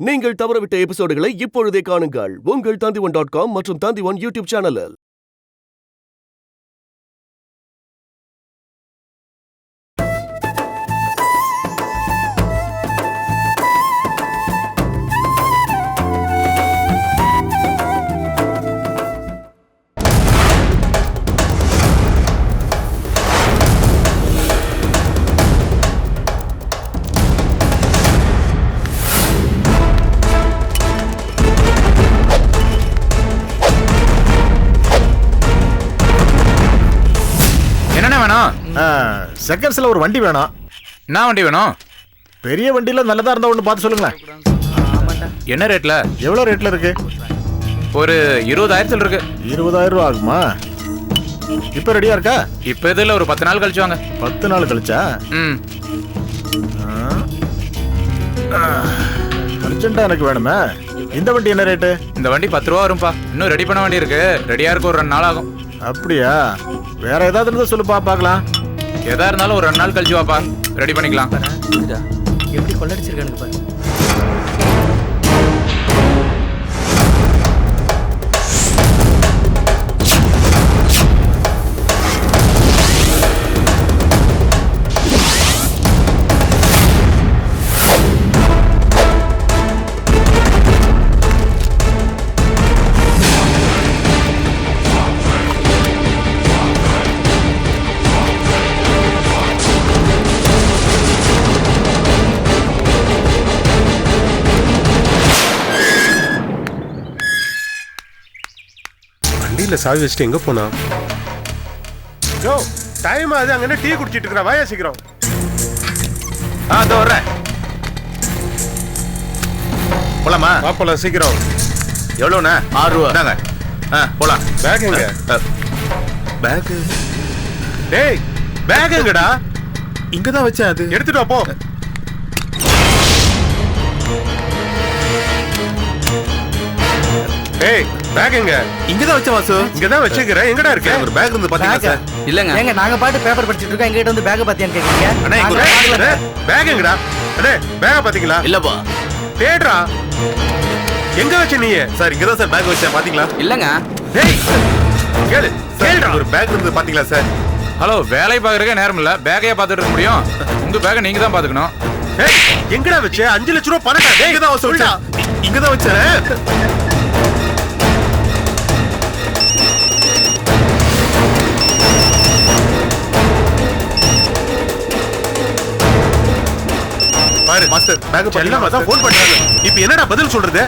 நீங்கள் தவறவிட்ட எபிசோடுகளை இப்பொழுதே காணுங்கள் உங்கள் Tandivan.com மற்றும் Tandivan யூடியூப் சேனலில். செகண்ட்ஸ்ல ஒரு வண்டி வேணும். என்ன வண்டி வேணும்? பெரிய வண்டியில நல்லதா இருந்தா ஒன்று பார்த்து சொல்லுங்களேன். என்ன ரேட்ல? எவ்வளோ ரேட்ல இருக்கு? ஒரு 20,000 இருக்கு. 20,000 ரூபா ஆகுமா? இப்போ ரெடியா இருக்கா? இப்போ இதில் ஒரு 10 நாள் கழிச்சு வாங்க. 10 நாள் கழிச்சா? அர்ஜென்ட்டா எனக்கு வேணுமே. இந்த வண்டி என்ன ரேட்டு? இந்த வண்டி 10 ரூபா வரும்பா. இன்னும் ரெடி பண்ண வேண்டி இருக்கு. ரெடியா இருக்க ஒரு 2 நாள் ஆகும். அப்படியா? வேற ஏதாவது இருந்தா சொல்லுப்பா பார்க்கலாம். எதா இருந்தாலும் ஒரு 2 நாள் கழிச்சு வாப்பா, ரெடி பண்ணிக்கலாம். எப்படி கொள்ளடிச்சிருக்கானுங்க பாரு. வண்டியில சாவி வச்சுட்டு எங்க போனா? யோ டைம் ஆகுது, அங்க டீ குடிச்சிட்டு இருக்கற. வாயா சீக்கிரம். அதோ வரேன். போலாமா? போலாம் சீக்கிரம். எவ்வளோண்ணா? 6 ரூபா. இந்தாங்க. போலாம். பேக் எங்க? பேக். டேய் பேக் எங்கடா? இங்க தான் வச்சேன். அது எடுத்துட்டு வா போ. டேய் பேக் எங்க? இங்க தான் வச்சேன் வாசு. இங்க தான் வச்சிருக்கேன். எங்கடா இருக்கு? ஒரு பேக் இருந்து பாத்தீங்களா சார்? இல்லங்க. ஏங்க நாங்க பாட்டு பேப்பர் படிச்சிட்டு இருக்கோம். எங்க கிட்ட வந்து பேக் பாத்தியான்னு கேக்குறீங்க? அண்ணா எங்க பேக் எங்கடா? அண்ணே பேக் பாத்தீங்களா? இல்லப்பா. தேடுறா. எங்க வச்ச நீ? சார் இங்க தான் சார் பேக் வச்சேன். பாத்தீங்களா? இல்லங்க. டேய் கேளு. கேளுடா. ஒரு பேக் இருந்து பாத்தீங்களா சார்? ஹலோ, வேலை பார்க்கறதுக்கே நேரம் இல்ல. பேக்கையே பார்த்துட்டு இருக்க முடியும்? உங்க பேக்கை நீங்க தான் பாத்துக்கணும். டேய் எங்கடா வச்ச? 5 லட்சம் ரூபாய் பணம். டேய் இங்க தான் சொல்லுடா. இங்க தான் வச்சேன். பாரு மாஸ்டர் பேக் செல்லமா தான் ஃபோன் பண்றாங்க. இப்போ என்னடா பதில் சொல்றது?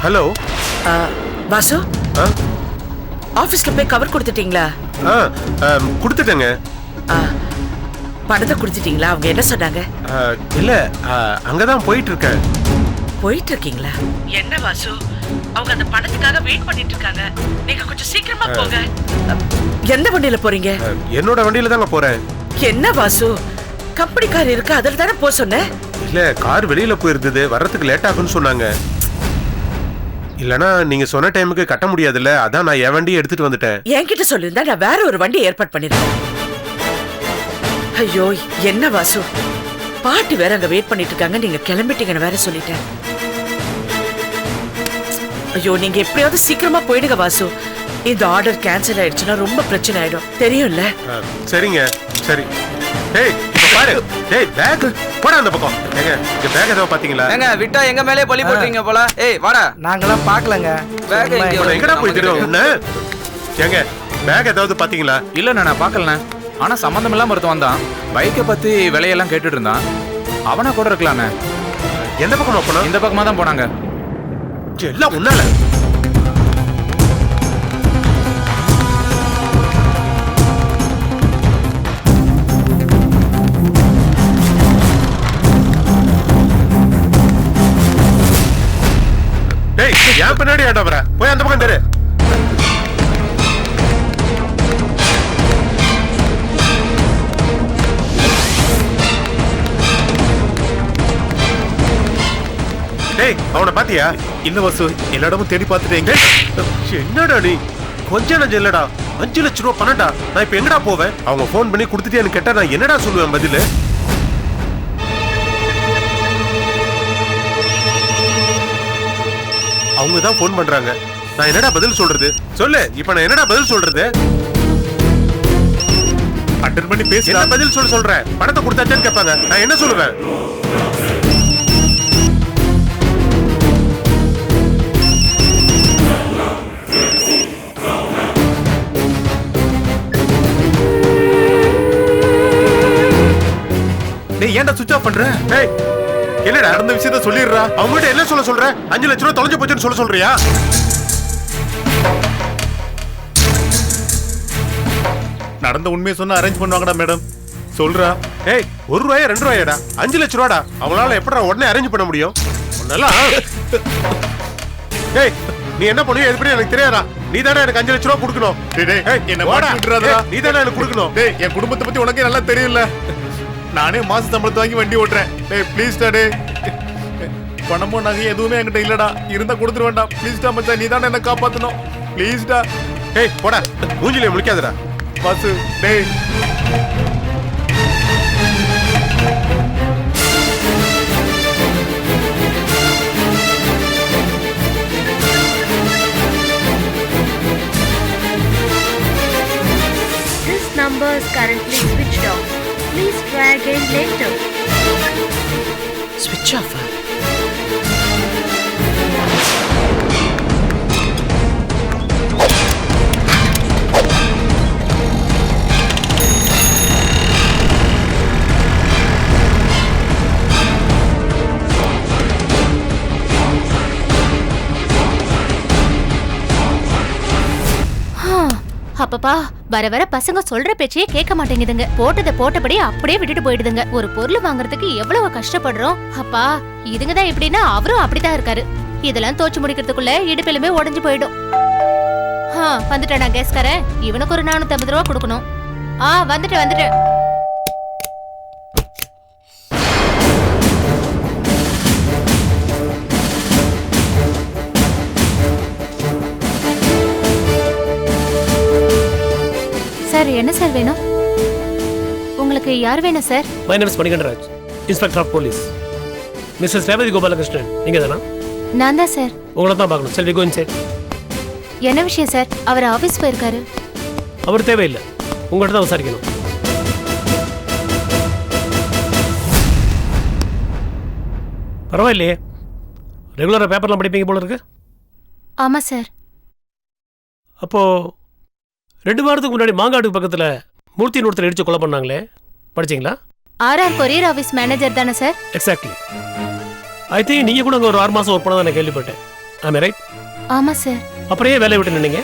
ஹலோ வாசு, ஆபீஸ்ல போய் கவர் கொடுத்துட்டீங்களா? கொடுத்துட்டேங்க. பணத்தை கொடுத்துட்டீங்களா? அவங்க என்ன சொன்னாங்க? இல்ல அங்கதான் போயிட்டு இருக்கேன். போயிட்டு இருக்கீங்களா? என்ன வாசு, அவங்க அந்த பணத்துக்காக வெயிட் பண்ணிட்டு இருக்காங்க. நீங்க கொஞ்சம் சீக்கிரமா போங்க. எந்த வண்டியில போறீங்க? என்னோட வண்டியில தாங்க போறேன். என்ன வாசு, கம்பெனி கார் இருக்கு, அதில் தானே போக சொன்னேன். இல்ல கார் வெளியில போயிருந்தது, வர்றதுக்கு லேட் ஆகும்னு சொன்னாங்க. இல்லனா நீங்க சொன்ன டைமுக்கு கட்ட முடியாதுல்ல, அதான் நான் என் வண்டியை எடுத்துட்டு வந்துட்டேன். என்கிட்ட சொல்லியிருந்தா நான் வேற ஒரு வண்டி ஏற்பாடு பண்ணிருக்கேன். ஐயோ என்ன வாசு, பாட்டி வேற அங்க வெயிட் பண்ணிட்டு இருக்காங்க, நீங்க கிளம்பிட்டீங்கன்னு வேற சொல்லிட்டேன். ஐயோ நீங்க எப்படியாவது சீக்கிரமா போயிடுங்க வாசு. இந்த ஆர்டர் கேன்சல் ஆயிடுச்சுன்னா ரொம்ப பிரச்சனை ஆயிடும், தெரியும்ல? சரிங்க சரி. டேய் இப்ப பாரு. டேய் பேக் போடா அந்த பக்கம். ஏங்க இந்த பேக் ஏதோ பாத்தீங்களா? ஏங்க விட்டா எங்க மேலே பழி போடுறீங்க போல. ஏய் வாடா. நாங்கலாம் பார்க்கலங்க. பேக் எங்கடா போய் தெரியும் என்ன? ஏங்க பேக் ஏதாவது பாத்தீங்களா? இல்ல நான் பார்க்கலண்ணே. ஆனா சம்பந்தம் இல்லாம ஒருத்தன் வந்தான். பைக்கை பத்தி விலையெல்லாம் கேட்டுட்டு இருந்தான். அவனா கூட இருக்கலாண்ணே. எந்த பக்கமா போனா? இந்த பக்கமா தான் போனாங்க. எல்லாம் உன்னால. டேய் ஏன் பின்னாடி ஆட்டோ வர? போய் அந்த பக்கம் தெரு. டேய் அவனை பாத்தியா? இல்ல வாசு, எல்லா இடமும் தேடி பார்த்துட்டேங்க. என்னடா நீ? கொஞ்சம் நஞ்சம் இல்லடா. 5 லட்சம் ரூபாய் பணம்டா. நான் இப்ப எங்கடா போவேன்? அவங்க போன் பண்ணி கொடுத்துட்டேன்னு கேட்டா நான் என்னடா சொல்லுவேன் பதில்? அவங்க தான் ஃபோன் பண்றாங்க. நான் என்னடா பதில் சொல்றது? சொல்லு, இப்ப நான் என்னடா பதில் சொல்றது? அட்டெண்ட் பண்ணி பேசுடா. என்ன பதில் சொல்றேன்? பணத்தை கொடுத்தாச்சான்னு கேட்பாங்க. நான் என்ன சொல்லுவேன்? டேய் ஏன்டா சுவிட்ச் ஆஃப் பண்ற? டேய், என்னடா நடந்த விஷயத்த சொல்லிடுறா. அவங்ககிட்ட என்ன சொல்ற? 5 லட்சம் ரூபாய் தொலைஞ்சு போச்சுன்னு சொல்றியா? நடந்த உண்மையை சொன்னா அரேஞ்ச் பண்ணுவாங்கடா மேடம். சொல்றா. ஏய், 1 ரூபாயா 2 ரூபாயாடா? 5 லட்சம் ரூபாடா. அவங்களால எப்படா உடனே அரேஞ்ச் பண்ண முடியும்? உன்னெல்லாம் டேய், நீ என்ன பண்ணுவ எப்படி எனக்கு தெரியாதா? நீ தானே எனக்கு 5 லட்சம் ரூபாய் கொடுக்கணும். டேய் என்ன மாட்டி விட்டுறாதடா. நீ தானே எனக்கு கொடுக்கணும். டேய் என் குடும்பத்தை பத்தி உனக்கே நல்லா தெரியல. நானே மாச சம்பளத்தை வாங்கி வண்டி ஓட்டுறேன். டேய் ப்ளீஸ்டா டேய். பணமோ நகை எதுவுமே என்கிட்ட இல்லடா. இருந்தா கொடுத்துட வேண்டாம். ப்ளீஸ்டா மச்சான், நீ தானே என்ன காப்பாத்தணும். ப்ளீஸ்டா. டேய் போடா, மூஞ்சிலே முழிக்காதடா. பாசு டேய். This number is currently switched off. Please try again later. ஸ்விட்ச் ஆஃப். அப்பப்பா வர வர பசங்க சொல்ற பேச்சையே கேட்க மாட்டேங்குதுங்க. போட்டதை போட்டபடி அப்படியே விட்டுட்டு போயிடுதுங்க. ஒரு பொருள் வாங்குறதுக்கு எவ்வளவு கஷ்டப்படுறோம். அப்பா இதுங்க தான் எப்படின்னா அவரும் அப்படிதான் இருக்காரு. இதெல்லாம் தோச்சு முடிக்கிறதுக்குள்ள இடுப்பிலுமே உடஞ்சு போயிடும். வந்துட்டேன் கேஸ்காரன். இவனுக்கு ஒரு 450 ரூபா கொடுக்கணும். வந்துட்டேன். சார் என்ன சார் வேணும்? உங்களுக்கு யார் வேணும் sir? My name is Manikandaraj, Inspector of Police. Mrs. Revati Gopalakrishnan, நீங்க தானா? நான் தான் சார். உங்களை தான் பார்க்கணும். Shall we go inside? என்ன விஷயம் சார்? அவர் ஆபீஸ் போயிருக்காரு. அவர் தேவையில்லை, உங்கள்கிட்ட தான் விசாரிக்கணும். பரவாயில்லையே, ரெகுலராக பேப்பர்லாம் படிப்பீங்க போல இருக்கு. ஆமா சார். அப்போ 2 வாரத்துக்கு முன்னாடி மாங்காட்டுக்கு பக்கத்துல மூர்த்தின்னு ஒருத்தர் இடிச்சு கொலை பண்ணாங்களே, படிச்சீங்களா? RR கொரியர் ஆபீஸ் மேனேஜர் தானே சார்? எக்ஸாக்ட்லி. ஐ திங்க் நீங்க கூட அங்கே ஒரு 6 மாசம் ஒர்க் பண்ணதான் நான் கேள்விப்பட்டேன். ஆமே ரைட்? ஆமா சார். அப்புறம் ஏன் வேலையை விட்டு நின்னீங்க?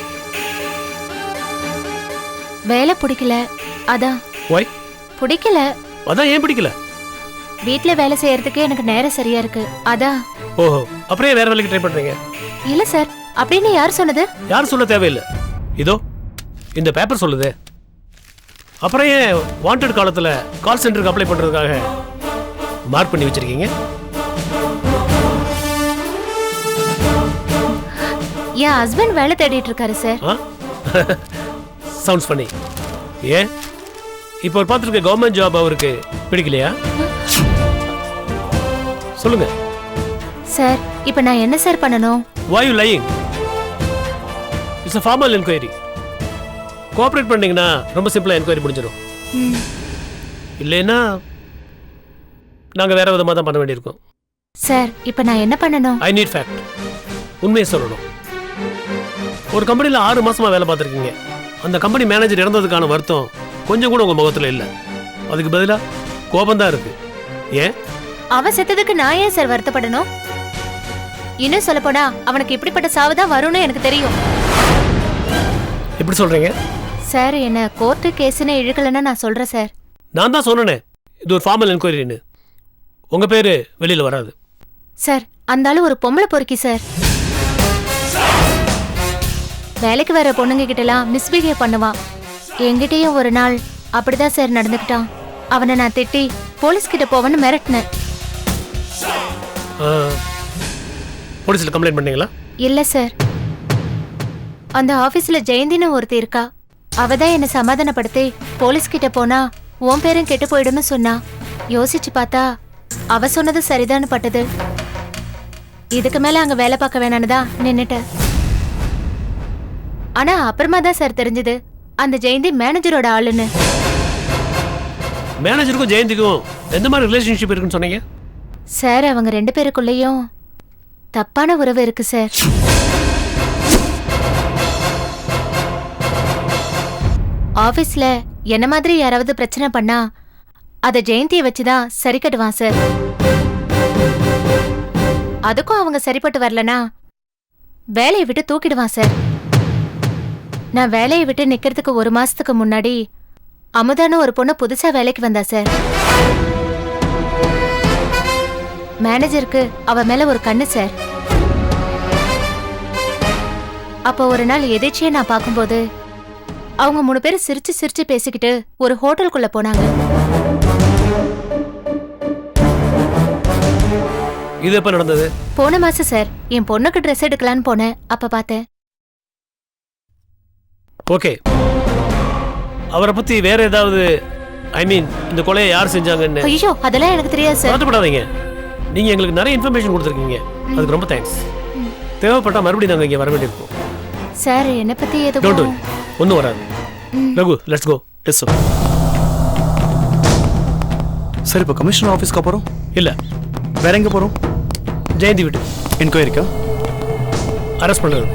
வேலை பிடிக்கல, அதான். ஒய்? பிடிக்கல. அதான் ஏன் பிடிக்கல? வீட்ல வேலை செய்யறதுக்கு எனக்கு நேரம் சரியா இருக்கு, அதான். ஓஹோ, அப்புறம் ஏன் வேற வேலைக்கு ட்ரை பண்றீங்க? இல்ல சார், அப்படின்னு யார் சொன்னது? யாரும் சொல்ல தேவையில்லை, இதோ இந்த பேப்பர் சொல்லுது. அப்புறம் ஏன் வாண்டட் காலத்துல கால் சென்டருக்கு அப்ளை பண்றதுக்காக மார்க் பண்ணி வச்சிருக்கீங்க? என் ஹஸ்பண்ட் வேலை தேடிட்டு இருக்காரு சார். சவுண்ட்ஸ் பண்ணி. ஏன் இப்போ பார்த்துருக்க கவர்மெண்ட் ஜாப் அவருக்கு பிடிக்கலையா? சொல்லுங்க சார். இப்போ நான் என்ன சார் பண்ணணும்? Why you lying? It's a formal inquiry. Cooperate பண்ணீங்கன்னா ரொம்ப சிம்பிளா என்கொயரி முடிஞ்சிடும். இல்லைன்னா நாங்கள் வேற விதமாக தான் பண்ண வேண்டியிருக்கோம். சார் இப்போ நான் என்ன பண்ணணும்? I need fact. உண்மையை சொல்லணும். ஒரு கம்பெனியில் 6 மாசமா வேலை பார்த்துருக்கீங்க. அந்த கம்பெனி மேனேஜர் இறந்ததுக்கான வருத்தம் கொஞ்சம் கூட உங்கள் முகத்தில் இல்லை. அதுக்கு பதிலாக கோபம் தான் இருக்கு. ஏன்? அவன் செத்ததுக்கு நான் ஏன் சார் வருத்தப்படணும்? இன்னும் சொல்ல போனா அவனுக்கு இப்படிப்பட்ட சாவு தான் வரும்னு எனக்கு தெரியும். எப்படி சொல்றீங்க? சார் என்ன கோர்ட்டு கேஸ்னு இழுக்கலன்னா நான் சொல்றேன் சார். நான் தான் சொன்னேனே இது ஒரு ஃபார்மல் என்கொயரின்னு. உங்க பேரு வெளியில வராது. சார் அந்த ஆளு ஒரு பொம்பளை பொறுக்கி சார். வேலைக்கு வர பொண்ணுங்க கிட்டலாம் மிஸ்பிஹேவ் பண்ணுவான். என்கிட்டயும் ஒரு நாள் அப்படிதான் சார் நடந்துக்கிட்டான். அவனை நான் திட்டி போலீஸ் கிட்ட போவேன்னு மிரட்டினேன். போலீஸ்ல கம்ப்ளைண்ட் பண்ணீங்களா? இல்ல சார். அந்த ஆபீஸ்ல ஜெயந்தின்னு ஒருத்தி இருக்கா. அவதான் என்ன சமாதானப்படுத்தி போலீஸ் கிட்ட போனா உன் பேரும் கெட்டு போயிடும்னு சொன்னா. யோசிச்சு பார்த்தா அவ சொன்னது சரிதான்னு பட்டது. இதுக்கு மேல அங்க வேலை பார்க்க வேணான்னு தான் நின்னுட்டேன். ஆனா அப்புறமா தான் சார் தெரிஞ்சது அந்த ஜெயந்தி மேனேஜரோட ஆளுன்னு. மேனேஜருக்கும் ஜெயந்திக்கும் எந்த மாதிரி ரிலேஷன்ஷிப் இருக்குன்னு சொன்னீங்க? சார் அவங்க 2 பேருக்குள்ளேயும் தப்பான உறவு இருக்கு சார். ஆபீஸ்ல என்ன மாதிரி யாராவது பிரச்சனை பண்ணா அத ஜெயந்தியை வச்சுதான் சரி கட்டுவான் சார். அதுக்கும் அவங்க சரிப்பட்டு வரலனா வேலையை விட்டு தூக்கிடுவான் சார். நான் வேலையை விட்டு நிக்கிறதுக்கு 1 மாசத்துக்கு முன்னாடி அமுதான்னு ஒரு பொண்ணு புதுசா வேலைக்கு வந்தா சார். மேனேஜருக்கு அவ மேல ஒரு கண்ணு சார். அப்போ ஒரு நாள் எதேச்சியா நான் பார்க்கும்போது அவங்க 3 பேரும் சிரிச்சு சிரிச்சு பேசிக்கிட்டு ஒரு ஹோட்டலுக்குள்ள போனாங்க. இது எப்ப நடந்தது? போன மாசம் சார். என் பொண்ணுக்கு ட்ரெஸ் எடுக்கலான்னு போனேன், அப்ப பார்த்தேன். ஓகே, அவரை பத்தி வேற ஏதாவது இந்த கொலையை யார் செஞ்சாங்கன்னு? ஐயோ, அதெல்லாம் எனக்கு தெரியாது சார். வருத்தப்படாதீங்க, நீங்க எங்களுக்கு நிறைய இன்ஃபர்மேஷன் கொடுத்துருக்கீங்க, அதுக்கு ரொம்ப தேங்க்ஸ். தேவைப்பட்டா மறுபடியும் நாங்க இங்க வர வேண்டியிருக்கோம். சார் என்னை பத்தி டோன்ட் எதுவும் வரி, ஒன்றும் வராது. Raghu, let's go. Test sir, இப்போ கமிஷனர் ஆஃபீஸ்க்கு அப்புறம் இல்ல, வேற எங்க போறோம்? ஜெயந்தி வீட்டு என்கொயரிக்கா? அரெஸ்ட் பண்ணுறது.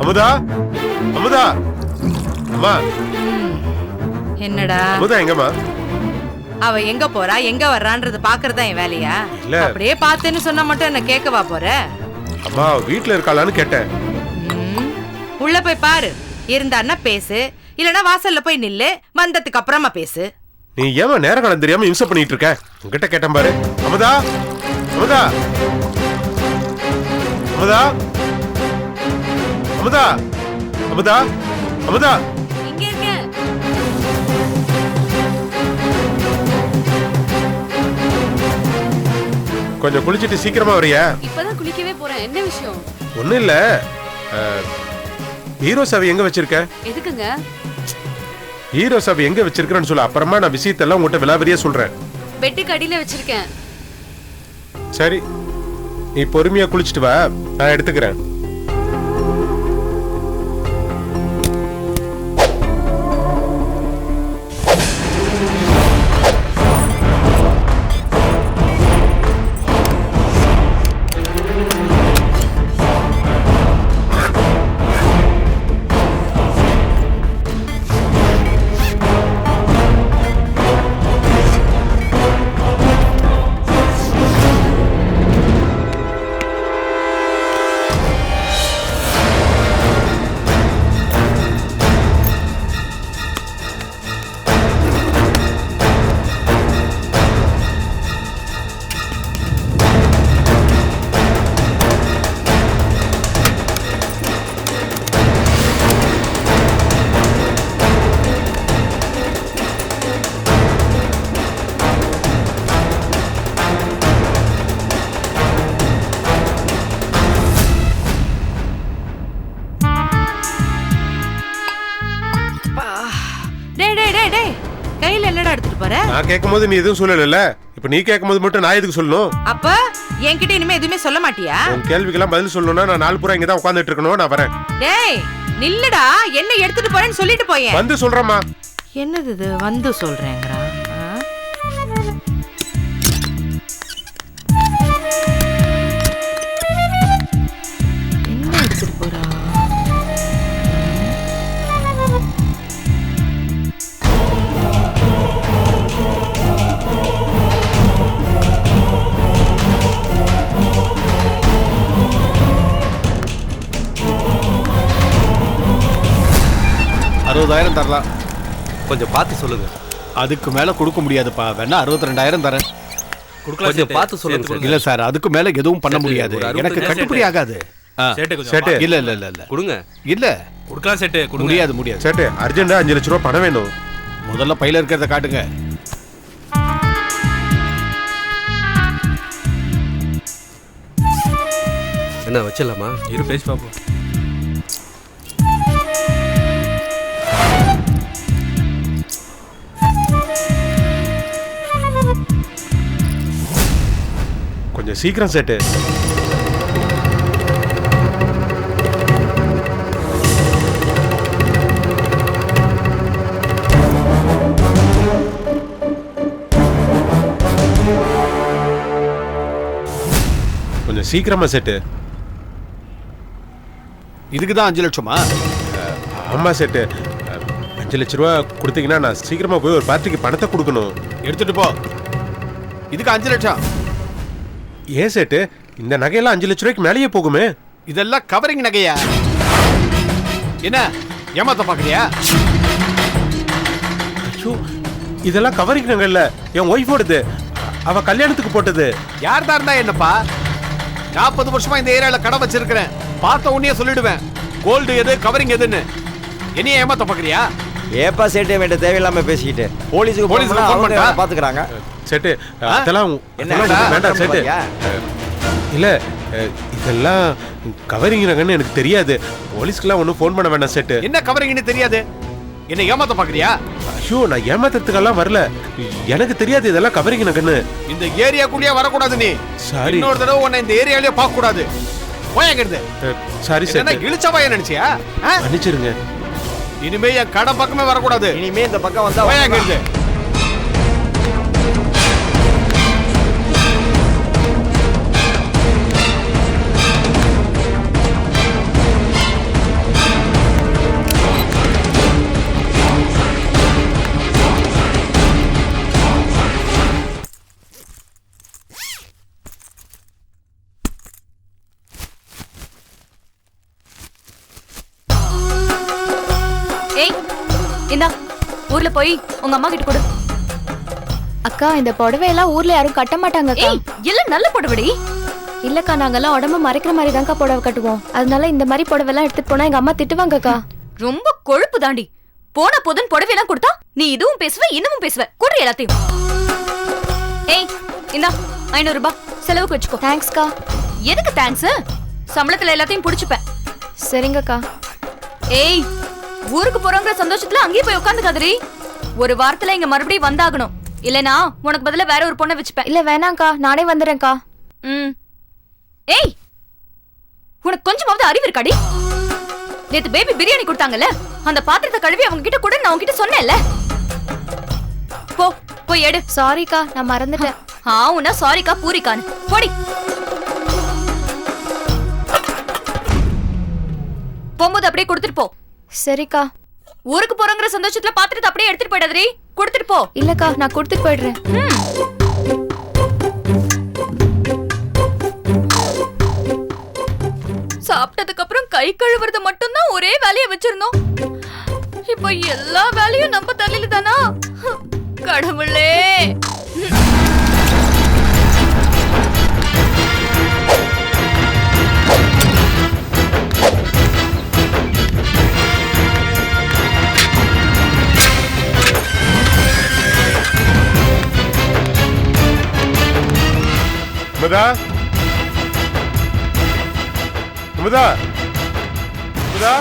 அமுதா, அமுதா, அம்மா. என்னடா அமுதா எங்கம்மா? அவ எங்க போறா எங்க வர்றான்றது பாக்குறதா என் வேலையா? இல்ல. அப்படியே பார்த்தேன்னு சொன்னா மட்டும் என்ன கேட்கவா போற? அம்மா வீட்ல இருக்காளான்னு கேட்டேன். உள்ள போய் பாரு, இருந்தான்னா பேசு, இல்லனா வாசல்ல போய் நில்லு, வந்ததுக்கு அப்புறமா பேசு. நீ ஏமா நேரம் காலம் தெரியாம இம்சை பண்ணிட்டு இருக்க? உன்கிட்ட கேட்டேன் பாரு. அமுதா, அமுதா, அமுதா, அமுதா, அமுதா, அமுதா. இங்க இருக்க. கொஞ்சம் குளிச்சிட்டு சீக்கிரமா வரியா? இப்பதான் குளிக்கவே போறேன். என்ன விஷயம்? ஒண்ணும் இல்ல, ஹீரோ சாவி எங்க வச்சிருக்க? எதுக்குங்க? ஹீரோ சாவி எங்க வச்சிருக்கன்னு சொல்ல, அப்புறமா நான் விஷயத்தெல்லாம் உங்ககிட்ட விலாவரியா சொல்றேன். பெட்டுக்கு அடியில வச்சிருக்கேன். சரி, நீ பொறுமையா குளிச்சிட்டு வா, நான் எடுத்துக்கிறேன். கையில என்னடா எடுத்துட்டு போற? நான் கேட்கும்போது நீ எதுவும் சொல்லல, இப்ப நீ கேட்கும்போது மட்டும் நான் எதுக்கு சொல்லணும்? அப்ப என்கிட்ட இனிமே எதுவுமே சொல்ல மாட்டியா? உன் கேள்விக்கெல்லாம் பதில் சொல்லணும்னா நான் நாள் பூரா இங்கதான் உட்கார்ந்துட்டு இருக்கணும். நான் வரேன். டேய் நில்லுடா, என்ன எடுத்துட்டு போறேன்னு சொல்லிட்டு போயேன். வந்து சொல்றேம்மா. என்னது இது வந்து சொல்றேங்கறா? என்ன எடுத்துட்டு போறா? $60,000 தரலாம், கொஞ்சம் பார்த்து சொல்லுங்க. அதுக்கு மேல கொடுக்க முடியாதுப்பா, வேணா 62,000 தரேன். கொஞ்சம் பார்த்து சொல்லுங்க. இல்ல சார், அதுக்கு மேல எதுவும் பண்ண முடியாது, எனக்கு கட்டுப்படி ஆகாது. சேட்டு, இல்ல இல்ல இல்ல இல்ல கொடுங்க. இல்ல கொடுக்கலாம் சேட்டு, முடியாது முடியாது. சேட்டு, அர்ஜென்ட்டா 5 லட்சம் ரூபாய் பணம் வேணும். முதல்ல பையில இருக்கிறத காட்டுங்க. என்ன வச்சிடலாமா? இரு பேசி பாப்போம். சீக்கிரம் சேட்டு. கொஞ்சம் சீக்கிரமா சேட்டு. இதுக்கு தான் 5 லட்சமா? ஆமா சேட்டு. 5 லட்ச ரூபா கொடுத்தீங்கன்னா நான் சீக்கிரமா போய் ஒரு பார்ட்டிக்கு பணத்தை கொடுக்கணும். எடுத்துட்டு போ. இதுக்கு 5 லட்சம். ஏன் சேட்டு, இந்த நகையெல்லாம் 5 லட்ச ரூபாய்க்கு மேலேயே போகுமே. இதெல்லாம் கவரிங் நகையா? என்ன ஏமாத்த பாக்குறியா? ஐயோ, இதெல்லாம் கவரிங் நகை இல்ல, என் ஒய்ஃபோடது. அவ கல்யாணத்துக்கு போட்டது. யார் தான் இருந்தா என்னப்பா? 40 வருஷமா இந்த ஏரியால கடை வச்சிருக்கிறேன். பார்த்த உடனே சொல்லிடுவேன் கோல்டு எது கவரிங் எதுன்னு. என்னைய ஏமாத்த பாக்குறியா? ஏப்பா சேட்டு வேண்ட தேவையில்லாம பேசிக்கிட்டு போலீஸுக்கு ஃபோன் பண்ணா பாத்துக்கறாங்க. சேட்டு அதெல்லாம் என்ன வேண்டாம் சேட்டு. இல்ல இதெல்லாம் கவரிங் நகைன்னு எனக்கு தெரியாது. போலீஸ்க்குலாம் ஒன்றும் ஃபோன் பண்ண வேண்டாம் சேட்டு. என்ன கவரிங்னு தெரியாது? என்ன ஏமாத்த பாக்குறியா? ஐயோ, நான் ஏமாத்துறதுக்கெல்லாம் வரல. எனக்கு தெரியாது இதெல்லாம் கவரிங் நகைன்னு. இந்த ஏரியாக்குள்ளேயே வரக்கூடாது நீ. சாரி. இன்னொரு தடவை உன்னை இந்த ஏரியாலயே பார்க்க கூடாது. போயங்கிறது. சாரி என்ன சேட்டு. இழுச்சவாய நினைச்சியா? மன்னிச்சிருங்க. இனிமே என் கடை பக்கமே வரக்கூடாது. இனிமே இந்த பக்கம் வந்தா போயங்கிறது. ஏய், இந்தா ஊர்ல போய் உங்க அம்மா கிட்ட கொடு. அக்கா, இந்த புடவையெல்லாம் ஊர்ல யாரும் கட்ட மாட்டாங்க. ஏய், எல்லாம் நல்ல புடவைடி. இல்லக்கா, நாங்கெல்லாம் உடம்பு மறைக்கிற மாதிரி தான்க்கா புடவை கட்டுவோம். அதனால இந்த மாதிரி புடவைலாம் எடுத்துட்டு போனா எங்க அம்மா திட்டுவாங்கக்கா. ரொம்ப கொழுப்பு தாண்டி. போன போதும் புடவையெல்லாம் கொடுத்தா நீ இதுவும் பேசுவ இன்னமும் பேசுவ. கொடு எல்லாத்தையும். ஏய், இந்தா 500 ரூபாய் செலவுக்கு வச்சுக்கோ. தேங்க்ஸ்க்கா. எதுக்கு தேங்க்ஸ்? சம்பளத்துல எல்லாத்தையும் புடிச்சுப்பேன். சரிங்கக்கா. ஏய், ஊருக்கு போறோங்கிற சந்தோஷத்துல அங்கேயே போய் உட்காந்துக்காதரி. ஒரு வாரத்துல இங்க மறுபடியும் வந்தாகணும். இல்லனா உனக்கு பதிலா வேற ஒரு பொண்ணை வச்சுப்பேன். இல்ல வேணாம்க்கா, நானே வந்துடுறேன்க்கா. ஏய், உனக்கு கொஞ்சமாவது அறிவு இருக்காடி? நேத்து பேபி பிரியாணி கொடுத்தாங்கல்ல, அந்த பாத்திரத்தை கழுவி அவங்க கிட்ட கூட நான் உன்கிட்ட சொன்னேன்ல. போ போய் எடு. சாரிக்கா, நான் மறந்துட்டேன். உன்னா சாரிக்கா பூரிக்கான்னு போடி. போகும்போது அப்படியே கொடுத்துட்டு போ. சரிக்கா. ஊருக்கு போறோங்கிற சந்தோஷத்துல பாத்திரத்தை அப்படியே எடுத்துட்டு போயிடாதீ. கொடுத்துட்டு போ. இல்லக்கா, நான் கொடுத்துட்டு போயிடுறேன். சாப்பிட்டதுக்கு அப்புறம் கை கழுவுறது மட்டும் தான் ஒரே வேலையை வச்சிருந்தோம். இப்போ எல்லா வேலையும் நம்ம தலையில தானா? கடவுளே. அமுதா, அமுதா, அமுதா,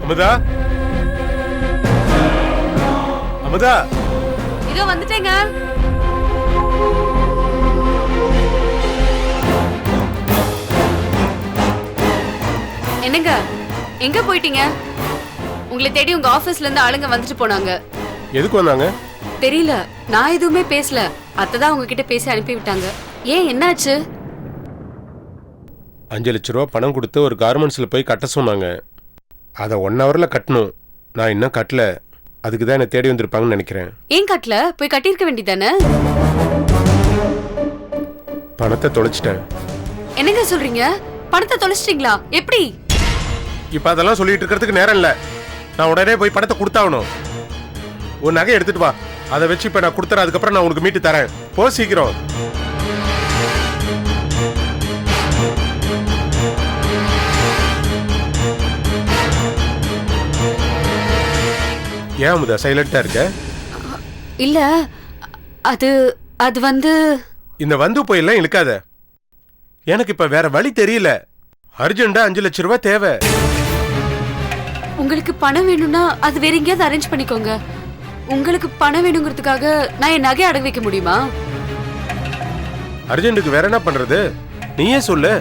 அமுதா, அமுதா. இதோ வந்துட்டேங்க. என்னங்க, எங்க போயிட்டீங்க? உங்களை தேடி உங்க ஆபீஸ்ல இருந்து ஆளுங்க வந்துட்டு போனாங்க. எதுக்கு வந்தாங்க? தெரியல, நான் எதுவுமே பேசல. அத்ததான் உங்ககிட்ட பேசி அனுப்பி விட்டாங்க. ஏன், என்னாச்சு? 5 லட்ச ரூபா பணம் கொடுத்து ஒரு கார்மெண்ட்ஸ்ல போய் கட்ட சொன்னாங்க. அதை 1 ஹவர்ல கட்டணும். நான் இன்னும் கட்டல. அதுக்கு தான் என்ன தேடி வந்திருப்பாங்கன்னு நினைக்கிறேன். ஏன் கட்டல? போய் கட்டியிருக்க வேண்டியதானே? பணத்தை தொலைச்சிட்டேன். என்னங்க சொல்றீங்க? பணத்தை தொலைச்சிட்டீங்களா? எப்படி? இப்ப அதெல்லாம் சொல்லிட்டு இருக்கிறதுக்கு நேரம் இல்ல. நான் உடனே போய் பணத்தை கொடுத்தாகணும். ஒரு நகை எடுத்துட்டு வா. அதை வச்சு இப்ப நான் கொடுத்துறேன். அதுக்கப்புறம் நான் உனக்கு மீட்டு தரேன். போ சீக்கிரம். ஏன் அமுதா சைலண்டா இருக்க? இல்ல, அது அது வந்து இந்த வந்து போயெல்லாம் இழுக்காத. எனக்கு இப்ப வேற வழி தெரியல. அர்ஜென்டா 5 லட்ச ரூபாய் தேவை. உங்களுக்கு பணம் வேணும்னா அது வேற எங்கேயாவது அரேஞ்ச் பண்ணிக்கோங்க. உங்களுக்கு பணம் வேணுங்கிறதுக்காக நான் என் நகை அடகு வைக்க முடியுமா? அர்ஜென்ட்டுக்கு வேற என்ன பண்றது? நீயே சொல்லு.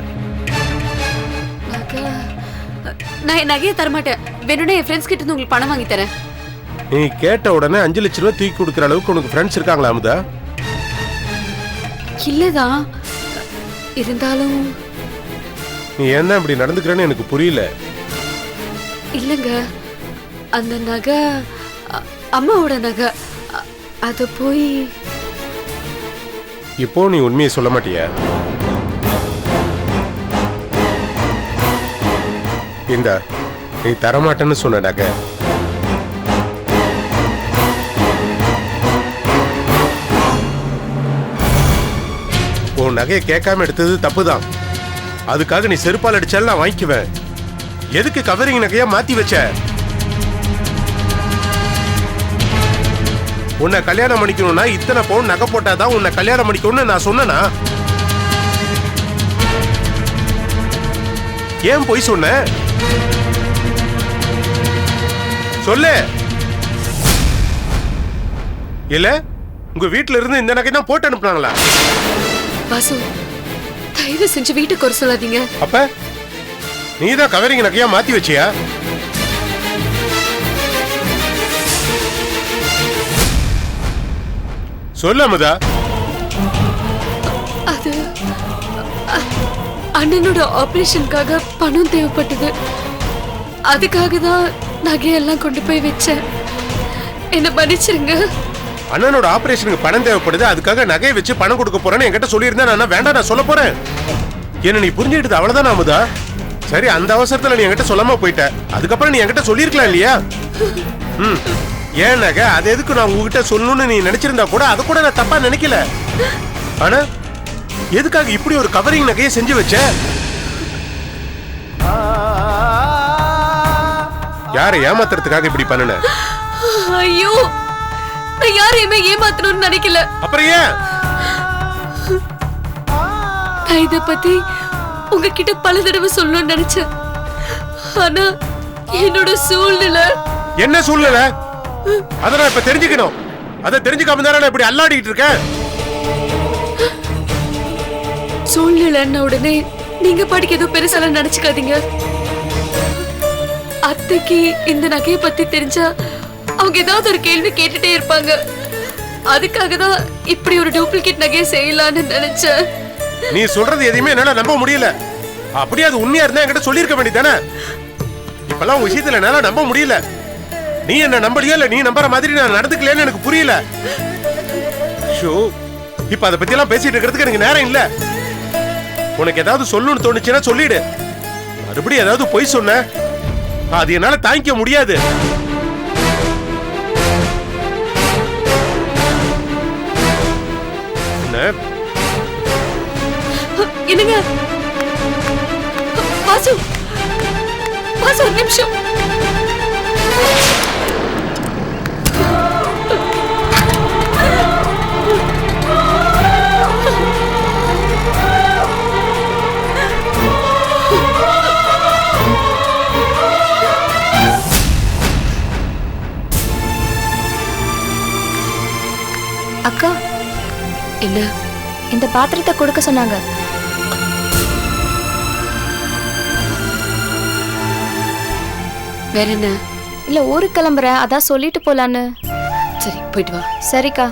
நான் என் நகையை தரமாட்டேன். வேணும்னா என் ஃப்ரெண்ட்ஸ் கிட்ட இருந்து உங்களுக்கு பணம் வாங்கி தரேன். நீ கேட்ட உடனே 5 லட்சம் ரூபாய் தூக்கி கொடுக்குற அளவுக்கு உனக்கு ஃப்ரெண்ட்ஸ் இருக்காங்களா அமுதா? இல்லதான், இருந்தாலும் நீ என்ன இப்படி நடந்துக்கிறேன்னு எனக்கு புரியல. இல்லங்க, அந்த நகை அம்மாவோட நகை. அத போய் இப்போ நீ உண்மையை சொல்ல மாட்டியா? இந்த நீ தரமாட்டேன்னு சொன்ன நகை உன் நகையை கேட்காம எடுத்தது தப்புதான். அதுக்காக நீ செருப்பால் அடிச்சாலும் நான் வாங்கிக்குவேன். எதுக்கு கவரிங் நகையா மாத்தி வச்ச? உன்னை கல்யாணம் பண்ணிக்கணும்னா இத்தனை பவுன் நகை போட்டாதான் உன்னை கல்யாணம் பண்ணிக்கணும்னு நான் சொன்னனா? ஏன் போய் சொன்ன? சொல்லு. இல்ல உங்க வீட்டுல இருந்து இந்த நகை தான் போட்டு அனுப்புனாங்களா? வாசு, தயவு செஞ்சு வீட்டுக்கு வர சொல்லாதீங்க. அப்ப நீதான் கவரிங் நகையா மாத்தி வச்சியா? சொல்ல அமுதா. அது அண்ணனோட ஆபரேஷனுக்காக பணம் தேவைப்பட்டது. அதுக்காக தான் நகையெல்லாம் கொண்டு போய் வச்சேன். என்ன மன்னிச்சிருங்க. அண்ணனோட ஆபரேஷனுக்கு பணம் தேவைப்படுது, அதுக்காக நகையை வச்சு பணம் கொடுக்க போறேன்னு என்கிட்ட சொல்லியிருந்தேன். நான் வேண்டாம், நான் சொல்ல போறேன். என்ன நீ புரிஞ்சுக்கிட்டது அவ்வளவுதான் அமுதா. சரி, அந்த அவசரத்துல நீ என்கிட்ட சொல்லாம போயிட்ட. அதுக்கப்புறம் நீ என்கிட்ட சொல்லிருக்கலாம் இல்லையா? ஏன் நகை அது எதுக்கு நான் உங்ககிட்ட சொல்லணும்னு நீ நினைச்சிருந்தா கூட அதை கூட நான் தப்பா நினைக்கல. ஆனா எதுக்காக இப்படி ஒரு கவரிங் நகையை செஞ்சு வச்ச? யாரை ஏமாத்துறதுக்காக இப்படி பண்ணுன? ஐயோ, நான் யாரையுமே ஏமாத்தணும்னு நினைக்கல. அப்புறம் ஏன்? நான் இத பத்தி உங்ககிட்ட பல தடவை சொல்லணும்னு நினைச்சேன். ஆனா என்னோட சூழ்நிலை. என்ன சூழ்நிலை? அத நான் இப்ப தெரிஞ்சுக்கணும். அத தெரிஞ்சுக்காம தானே நான் இப்படி அல்லாடிட்டு இருக்கேன். சூழ்நிலைன்ன உடனே நீங்க பாட்டுக்கு ஏதோ பெருசாலாம் நினைச்சுக்காதீங்க. அத்தைக்கு இந்த நகையை பத்தி தெரிஞ்சா அவங்க ஏதாவது ஒரு கேள்வி கேட்டுட்டே இருப்பாங்க. அதுக்காக தான் இப்படி ஒரு டூப்ளிகேட் நகையை செய்யலான்னு நினைச்சேன். நீ சொல்றது எதையுமே என்னால நம்ப முடியல. அப்படியே அது உண்மையா இருந்தா என்கிட்ட சொல்லியிருக்க வேண்டியதானே? இப்பெல்லாம் உங்க விஷயத்துல என்னால நம்ப முடியல. நீ என்ன நம்பலையா இல்ல நீ நம்புற மாதிரி நான் நடந்துக்கலன்னு எனக்கு புரியல. ஷோ, இப்ப அதை பத்தி எல்லாம் பேசிட்டு இருக்கிறதுக்கு எனக்கு நேரம் இல்ல. உனக்கு ஏதாவது சொல்லணும்னு தோணுச்சுன்னா சொல்லிடு. மறுபடியும் ஏதாவது பொய் சொன்ன அது என்னால தாங்கிக்க முடியாது. என்னங்க வாசு, வாசு ஒரு நிமிஷம். அக்கா, என்ன? இந்த பாத்திரத்தை கொடுக்க சொன்னாங்க. வேற என்ன? இல்ல ஊருக்கு கிளம்புறேன், அதான் சொல்லிட்டு போலான்னு. சரி, போயிட்டு வா. சரிக்கா.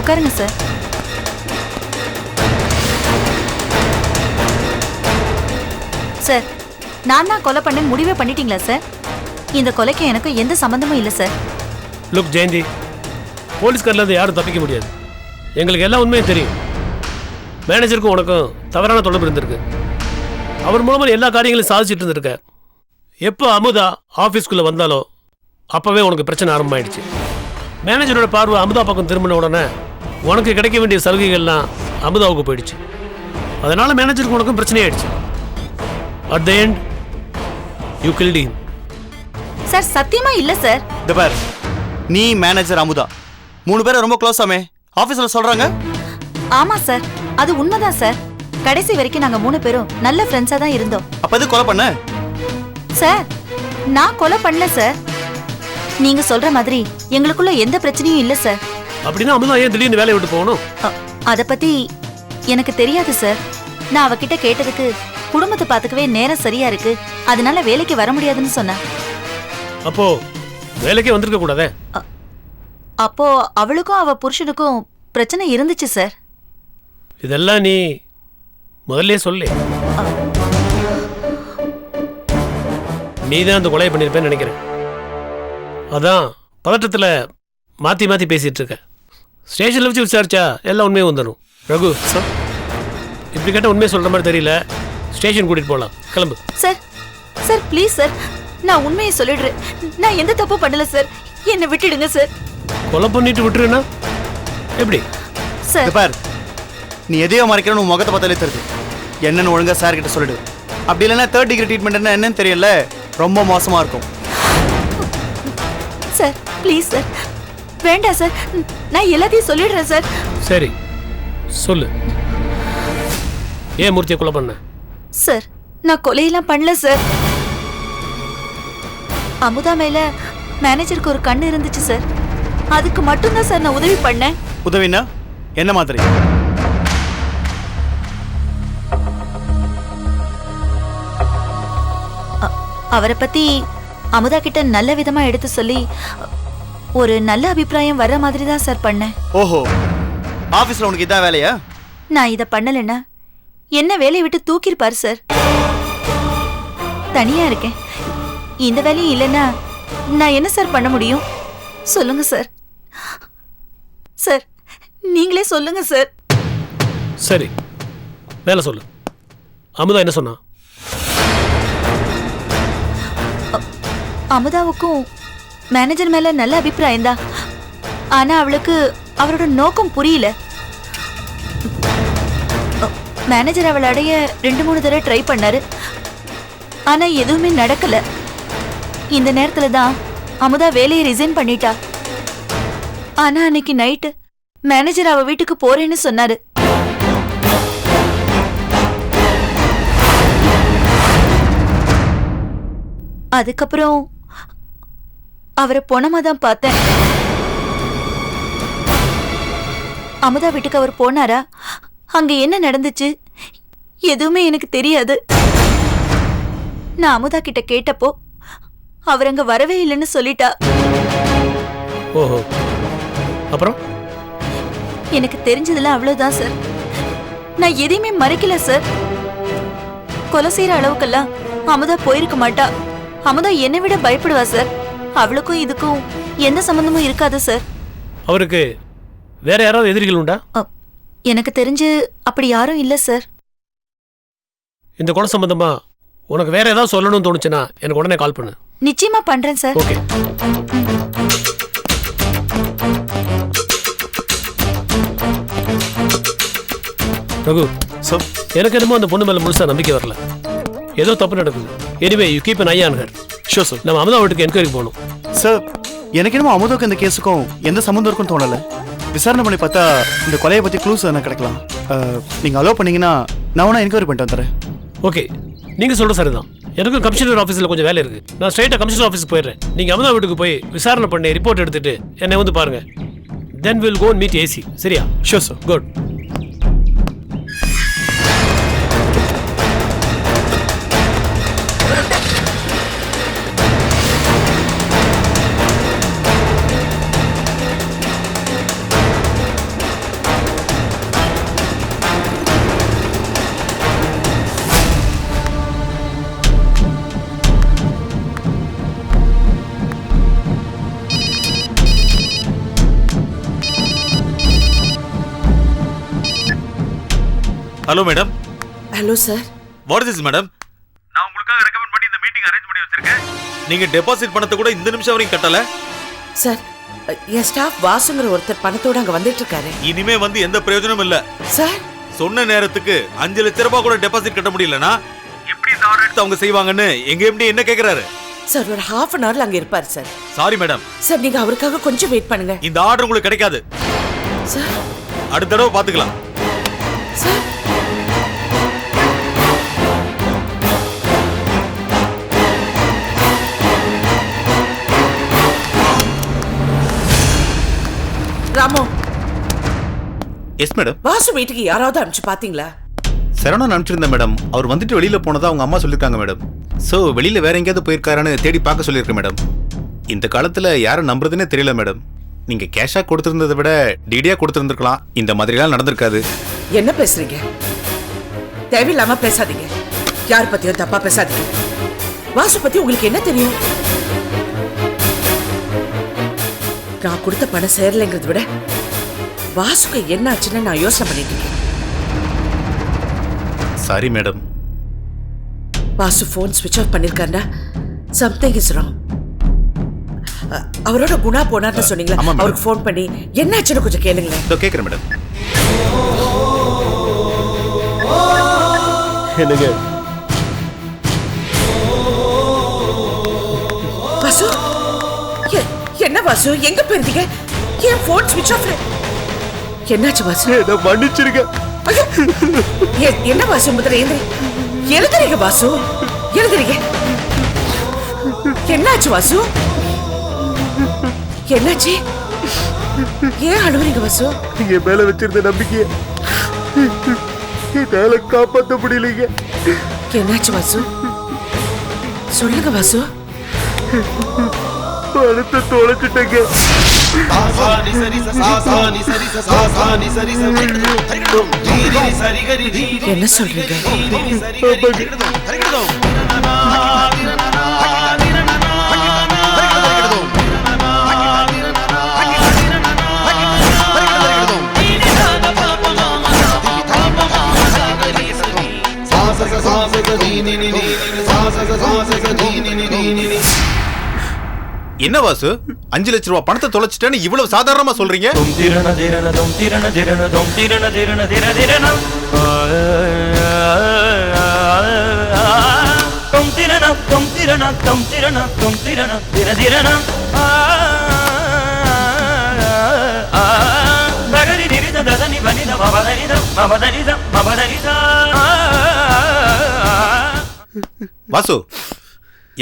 உட்காருங்க சார். சார், நான் தான் கொலை பண்ணேன்னு முடிவே பண்ணிட்டீங்களா சார்? இந்த கொலைக்கு எனக்கு எந்த சம்பந்தமும் இல்லை சார். லுக் ஜெயந்தி, போலீஸ்காரில் இருந்து யாரும் தப்பிக்க முடியாது. எங்களுக்கு எல்லா உண்மையும் தெரியும். மேனேஜருக்கும் உனக்கும் தவறான தொடர்பு இருந்திருக்கு. அவர் மூலமாக எல்லா காரியங்களையும் சாதிச்சுட்டு இருந்திருக்க. எப்போ அமுதா ஆஃபீஸ்க்குள்ளே வந்தாலோ அப்போவே உனக்கு பிரச்சனை ஆரம்பமாயிடுச்சு. மேனேஜரோட பார்வை அமுதா பக்கம் திரும்பின உடனே உனக்கு கிடைக்க வேண்டிய சலுகைகள்லாம் அமுதாவுக்கு போயிடுச்சு. அதனால மேனேஜருக்கு உனக்கும் பிரச்சனை ஆயிடுச்சு. At the end you killed him. Sir சத்தியமா இல்ல சார். இந்த பார், நீ மேனேஜர் அமுதா 3 பேரும் ரொம்ப க்ளோஸ் ஆமே ஆபீஸ்ல சொல்றாங்க. ஆமா சார், அது உண்மைதான் சார். கடைசி வரைக்கும் நாங்க 3 பேரும் நல்ல ஃப்ரெண்ட்ஸா தான் இருந்தோம். அப்ப எது கொலை பண்ண? சார் நான் கொலை பண்ணல சார். நீங்க சொல்ற மாதிரி எங்களுக்குள்ள எந்த பிரச்சனையும் இல்ல சார். அப்படின்னா அமுதா ஏன் திடீர்னு வேலையை விட்டு போகணும்? அத பத்தி எனக்கு தெரியாது சார். நான் அவகிட்ட கேட்டதுக்கு குடும்பத்தை பாத்துக்கவே நேரம் சரியா இருக்கு, அதனால வேலைக்கு வர முடியாதுன்னு சொன்னேன். அப்போ வேலைக்கே வந்திருக்க கூடாதே? அப்போ அவளுக்கும் அவ புருஷனுக்கும் பிரச்சனை இருந்துச்சு சார். இதெல்லாம் நீ முதல்ல சொல்லு. நீதான் அந்த கொலையை பண்ணிருப்பேன்னு நினைக்கிறேன். அதான் பதட்டத்துல மாத்தி மாத்தி பேசிட்டு இருக்க. ஸ்டேஷன்ல வச்சு விசாரிச்சா எல்லாம் உண்மையை வந்துடும். ரகு சார், இப்படி கேட்ட உண்மையை சொல்ற மாதிரி தெரியல. ஸ்டேஷன் கூட்டிட்டு போலாம், கிளம்பு. சார் சார் ப்ளீஸ் சார், நான் உண்மையை சொல்லிடுறேன். நான் எந்த தப்பு பண்ணல சார், என்னை விட்டுடுங்க சார். கொலை பண்ணிட்டு விட்டுருன்னா எப்படி சார்? பார், நீ எதையோ மறைக்கிறன்னு உன் முகத்தை பார்த்தாலே தெரியுது. என்னன்னு ஒழுங்கா சார் கிட்ட சொல்லிடு. அப்படி இல்லைன்னா 3rd டிகிரி ட்ரீட்மெண்ட் என்னன்னு தெரியல, ரொம்ப மோசமா இருக்கும். சார் ப்ளீஸ் சார், வேண்டாம் சார், நான் எல்லாத்தையும் சொல்லிடுறேன் சார். சரி சொல்லு, ஏன் மூர்த்தியை கொலை பண்ண? சார் நான் கொலையெல்லாம் பண்ணல சார். அமுதா மேல மேனேஜருக்கு ஒரு கண்ணு இருந்துச்சு சார், அதுக்கு மட்டும்தான் சார் நான் உதவி பண்ணேன். உதவினா என்ன மாதிரி? அவரை பத்தி அமுதா கிட்ட நல்ல விதமா எடுத்து சொல்லி ஒரு நல்ல அபிப்பிராயம் வர்ற மாதிரி தான் சார் பண்ணேன். ஓஹோ, ஆபீஸ்ல உனக்கு இதான் வேலையா? நான் இத பண்ணலன்னா என்ன வேலையை விட்டு தூக்கிருப்பாரு சார். தனியா இருக்கேன், இந்த வேலையும் இல்லைன்னா நான் என்ன சார் பண்ண முடியும்? சொல்லுங்க சார். சார் நீங்களே சொல்லுங்க சார். சரி வேலை சொல்லு. அமுதா என்ன சொன்னா? அமுதாவுக்கும் மேனேஜர் மேல நல்ல அபிப்பிராயம் தான், ஆனா அவளுக்கு அவரோட நோக்கம் புரியல. மேனேஜர் அவளை அடைய 2-3 தடவை ட்ரை பண்ணாரு, ஆனா எதுவுமே நடக்கல. இந்த நேரத்துல தான் அமுதா வேலையை ரிசைன் பண்ணிட்டா. ஆனா அன்னைக்கு நைட்டு மேனேஜர் அவ வீட்டுக்கு போறேன்னு சொன்னாரு. அதுக்கப்புறம் அவரை பொணமா தான் பார்த்தேன். அமுதா வீட்டுக்கு அவர் போனாரா, அங்க என்ன நடந்துச்சு எதுவுமே எனக்கு தெரியாது. நான் அமுதா கிட்ட கேட்டப்போ அவர் அங்க வரவே இல்லைன்னு சொல்லிட்டா. ஓஹோ, அப்புறம்? எனக்கு தெரிஞ்சதெல்லாம் அவ்வளவுதான் சார். நான் எதையுமே மறைக்கல சார். கொலை செய்யற அளவுக்கெல்லாம் அமுதா போயிருக்க மாட்டா. அமுதா என்னை விட பயப்படுவா சார். அவளுக்கும் இதுக்கும் எந்த சம்பந்தமும் இருக்காது சார். அவருக்கு வேற யாராவது எதிரிகள் உண்டா? எனக்கு தெரிஞ்சு அப்படி யாரும் இல்ல சார். இந்த கொலை சம்பந்தமா உனக்கு வேற ஏதாவது சொல்லணும்னு தோணுச்சுன்னா எனக்கு உடனே கால் பண்ணு. நிச்சயமா பண்றேன் சார். ஓகே. ரகு சார், எனக்கு என்னமோ அந்த பொண்ணு மேல முழுசா நம்பிக்கை வரல. ஏதோ தப்பு நடக்குது. Anyway you keep an eye on her. Sure sir. நம்ம அமுதா வீட்டுக்கு என்கொயரி போகணும். சார், எனக்கு என்னமோ அமுதாவுக்கு இந்த கேஸுக்கும் எந்த சம்மந்தம் இருக்குன்னு தோணல. விசாரணை பண்ணி பார்த்தா இந்த கொலையை பத்தி க்ளூஸ் என்ன கிடைக்கலாம். நீங்க அலோவ் பண்ணீங்கன்னா நான் வேணா என்கொயரி பண்ணிட்டு வந்துடுறேன். ஓகே, நீங்க சொல்ற சரிதான். எனக்கும் கமிஷனர் ஆஃபீஸில் கொஞ்சம் வேலை இருக்கு. நான் ஸ்ட்ரைட்டாக கமிஷனர் ஆஃபீஸுக்கு போயிடுறேன். நீங்க அமுதா வீட்டுக்கு போய் விசாரணை பண்ணி ரிப்போர்ட் எடுத்துட்டு என்னை வந்து பாருங்க. Then will go meet AC. சரியா? Sure sir. Good. Hello madam. Hello sir. What is this madam? நான் உங்களுக்காக ரெக்கமெண்ட் பண்ணி இந்த மீட்டிங் அரேஞ்ச் பண்ணி வச்சிருக்கேன். நீங்க டெபாசிட் பணத்தை கூட இந்த நிமிஷம் வரைக்கும் கட்டல. சார், என் ஸ்டாஃப் வாசுங்கிற ஒருத்தர் பணத்தோட அங்க வந்துட்டு இருக்காரு. இனிமே வந்து எந்த பிரயோஜனமும் இல்ல. சார் சொன்ன நேரத்துக்கு 5 லட்சம் ரூபாய் கூட டெபாசிட் கட்ட முடியலனா எப்படி இந்த ஆர்டர் எடுத்து அவங்க செய்வாங்கன்னு எங்க எம்டி என்ன கேக்குறாரு? சார் ஒரு half an hourல அங்க இருப்பார் சார். Sorry madam. சார் நீங்க அவருக்காக கொஞ்சம் வெயிட் பண்ணுங்க. இந்த ஆர்டர் உங்களுக்கு கிடைக்காது. சார் அடுத்த தடவை பாத்துக்கலாம். Sir Ramu. Yes madam. Vasu வீட்டுக்கு யாராவது அனுப்பிச்சு பாத்தீங்களா? சரவணன் அனுப்பிச்சிருந்தேன் மேடம். அவர் வந்துட்டு வெளியில போனதா அவங்க அம்மா சொல்லிருக்காங்க மேடம். சோ வெளியில வேற எங்கேயாவது போயிருக்காரான்னு தேடி பார்க்க சொல்லியிருக்கேன் மேடம். இந்த காலத்துல யாரை நம்புறதுன்னே தெரியல மேடம். நீங்க கேஷா கொடுத்திருந்ததை விட டிடியா கொடுத்திருந்திருக்கலாம். இந்த மாதிரிலாம் நடந்திருக்காது. என்ன பேசுறீங்க? தேவையில்லாம பேசாதீங்க. யார் பத்தியும் தப்பா பேசாதீங்க. வாசு பத்தி உங்களுக்கு என்ன தெரியும்? நான் கொடுத்த பணம் சேரலைங்கிறத விட வாசுக்கு என்ன ஆச்சுன்னு நான் யோசனை பண்ணிட்டு இருக்கேன். Sorry madam. வாசு போன் ஸ்விட்ச் ஆஃப் பண்ணிருக்காருன்னா சம்திங் இஸ் ராங். அவரோட குணா போனார்னு சொன்னீங்களா? அவருக்கு போன் பண்ணி என்ன ஆச்சுன்னு கொஞ்சம் கேளுங்களேன். இதோ கேக்குறேன் மேடம். என்னங்க வாசு? என்ன வாசு எங்க போயிருந்தீங்க? ஏன் போன் ஸ்விட்ச் ஆஃப்? என்னாச்சு வாசு? என்ன மன்னிச்சிருங்க. என்ன வாசு? முதல்ல எழுதுறீங்க வாசு, எழுதுறீங்க. என்னாச்சு வாசு? என்னாச்சு? ஏன் அழுவுறீங்க வாசு? நீங்க மேல வச்சிருந்த நம்பிக்கைய என்னால காப்பாற்ற முடியலைங்க. என்னாச்சு வாசு? சொல்லுங்க வாசு. பணத்தை தொலைச்சிட்டேங்க. என்ன சொல்றீங்க? என்ன வாசு 5 லட்சம் ரூபாய் பணத்தை தொலைச்சிட்டேன்னு இவ்வளவு சாதாரணமா சொல்றீங்க? வாசு